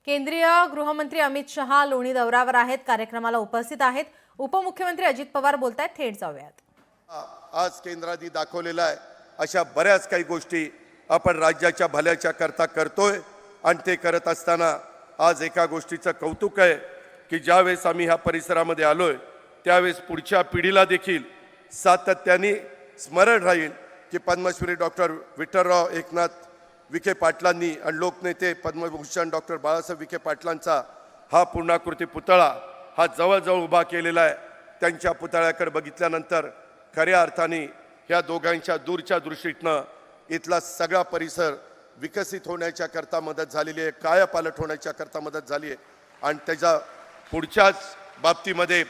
केंद्रीय गृहमंत्री अमित शहा लोणी दौऱ्यावर आहेत, कार्यक्रमाला उपस्थित आहेत। उपमुख्यमंत्री अजित पवार बोलतायत, थेट जाऊयात। आज केंद्राने दाखवलेला आहे अशा बऱ्याच काही गोष्टी आपण राज्याच्या भल्याच्या करता करतोय आणि ते करत असताना आज एका गोष्टीचं कौतुक आहे की ज्यावेळेस आम्ही ह्या परिसरामध्ये आलोय त्यावेळेस पुढच्या पिढीला देखील सातत्याने स्मरण राहील की पद्मश्री डॉक्टर विठ्ठलराव एकनाथ विखे पाटलांनी आणि लोकनेते पद्मभूषण डॉक्टर बाळासाहेब विखे पाटलांचा हा पूर्णाकृती पुतळा हा जवळजवळ उभा केलेला आहे। त्यांच्या पुतळ्याकडे बघितल्यानंतर खऱ्या अर्थाने ह्या दोघांच्या दूरच्या दृष्टीतनं इथला सगळा परिसर विकसित होण्याच्या करता मदत झालेली आहे, कायापालट होण्याच्या करता मदत झाली आहे आणि त्याच्या पुढच्याच बाबतीमध्ये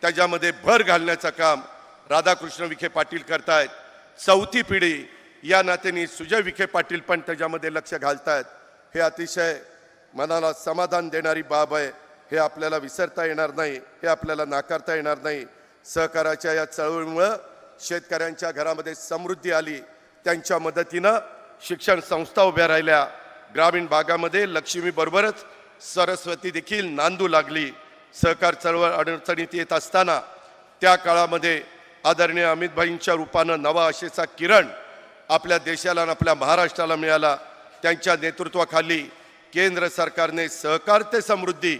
त्याच्यामध्ये भर घालण्याचं काम राधाकृष्ण विखे पाटील करतायत। चौथी पिढी या नात्याने सुजय विखे पाटील पण त्याच्यामध्ये लक्ष घालतायत। हे अतिशय मनाला समाधान देणारी बाब आहे। हे आपल्याला विसरता येणार नाही, हे आपल्याला नाकारता येणार नाही। सहकाराच्या या चळवळीमुळे शेतकऱ्यांच्या घरामध्ये समृद्धी आली, त्यांच्या मदतीनं शिक्षण संस्था उभ्या राहिल्या, ग्रामीण भागामध्ये लक्ष्मी बरोबरच सरस्वती देखील नांदू लागली। सहकार चळवळ अडचणीत येत असताना त्या काळामध्ये आदरणीय अमितभाईंच्या रूपानं नवा आशेचा किरण आपल्या देशाला आणि आपल्या महाराष्ट्राला मिळाला। त्यांच्या नेतृत्वाखाली केंद्र सरकारने सहकार ते समृद्धी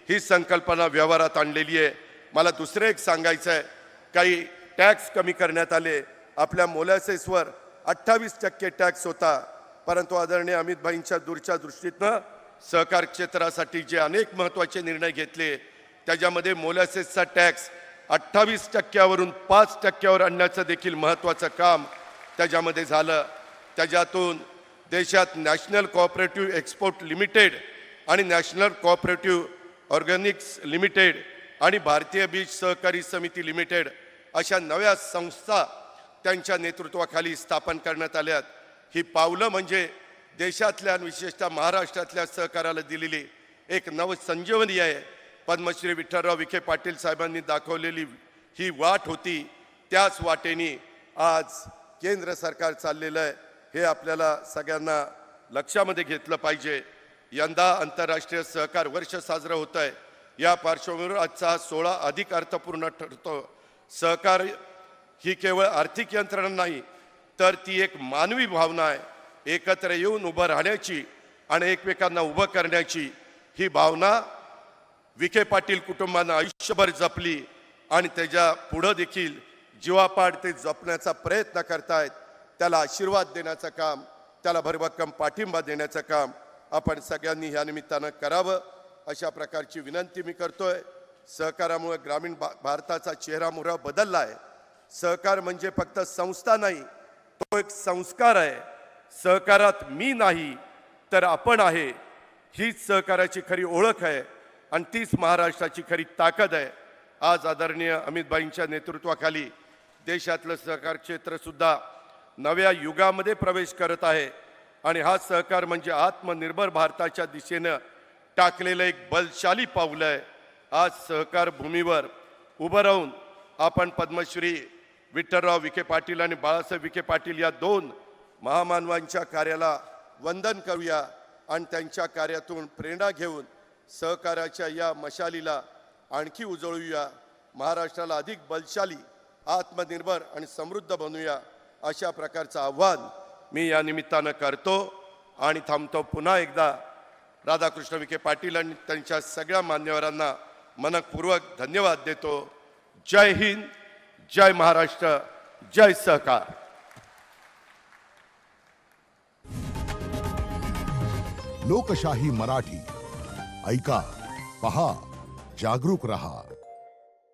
ही संकल्पना व्यवहारात आणलेली आहे। मला दुसरे एक सांगायचं आहे, काही टॅक्स कमी करण्यात आले। आपल्या मोलॅसेसवर 28% टॅक्स होता, परंतु आदरणीय अमितभाईंच्या दूरच्या दृष्टीतनं सहकार क्षेत्रासाठी जे अनेक महत्त्वाचे निर्णय घेतले त्याच्यामध्ये मोलॅसेसचा टॅक्स 28%वरून 5%वर आणण्याचं देखील महत्त्वाचं काम त्याच्यामध्ये झालं। त्याच्यातून देशात नॅशनल कोऑपरेटिव्ह एक्सपोर्ट लिमिटेड आणि नॅशनल कोऑपरेटिव्ह ऑर्गॅनिक्स लिमिटेड आणि भारतीय बीज सहकारी समिती लिमिटेड अशा नव्या संस्था त्यांच्या नेतृत्वाखाली स्थापन करण्यात आल्यात। ही पावलं म्हणजे देशातल्या आणि विशेषतः महाराष्ट्रातल्या सहकाराला दिलेली एक नवसंजीवनी आहे। पद्मश्री विठ्ठलराव विखे पाटील साहेबांनी दाखवलेली ही वाट होती, त्याच वाटेने आज केंद्र सरकार चाललेलं आहे। हे आपल्याला सगळ्यांना लक्षामध्ये घेतलं पाहिजे। यंदा आंतरराष्ट्रीय सहकार वर्ष साजरं होत आहे। या पार्श्वभूमीवर आजचा 16 अधिक अर्थपूर्ण ठरतो। सहकार ही केवळ आर्थिक यंत्रणा नाही तर ती एक मानवी भावना आहे। एकत्र येऊन उभं राहण्याची आणि एकमेकांना उभं करण्याची ही भावना विखे पाटील कुटुंबानं आयुष्यभर जपली आणि त्याच्या पुढं देखील जीवापाड ते जपण्याचा प्रयत्न करतायत। त्याला आशीर्वाद देण्याचं काम, त्याला भरभक्कम पाठिंबा देण्याचं काम आपण सगळ्यांनी ह्या निमित्तानं करावं अशा प्रकारची विनंती मी करतोय। सहकारामुळे ग्रामीण भारताचा चेहरामोहरा बदलला आहे। सहकार म्हणजे फक्त संस्था नाही, तो एक संस्कार आहे। सहकारात मी नाही तर आपण आहे, हीच सहकाराची खरी ओळख आहे आणि तीच महाराष्ट्राची खरी ताकद आहे। आज आदरणीय अमितभाईंच्या नेतृत्वाखाली देशातलं सहकार क्षेत्र सुद्धा नव्या युगामध्ये प्रवेश करत आहे आणि हा सहकार म्हणजे आत्मनिर्भर भारताच्या दिशेनं टाकलेलं एक बलशाली पाऊल आहे। आज सहकार भूमीवर उभं राहून आपण पद्मश्री विठ्ठलराव विखे पाटील आणि बाळासाहेब विखे पाटील या दोन महामानवांच्या कार्याला वंदन करूया आणि त्यांच्या कार्यातून प्रेरणा घेऊन सहकाराच्या या मशालीला आणखी उजळूया। महाराष्ट्राला अधिक बलशाली, आत्मनिर्भर आणि समृद्ध बनवूया अशा प्रकारचं आव्हान मी या निमित्तानं करतो आणि थांबतो। पुन्हा एकदा राधाकृष्ण विखे पाटील आणि त्यांच्या सगळ्या मान्यवरांना मनपूर्वक धन्यवाद देतो। जय हिंद, जय महाराष्ट्र, जय सहकार। लोकशाही मराठी ऐका, पहा, जागरूक रहा।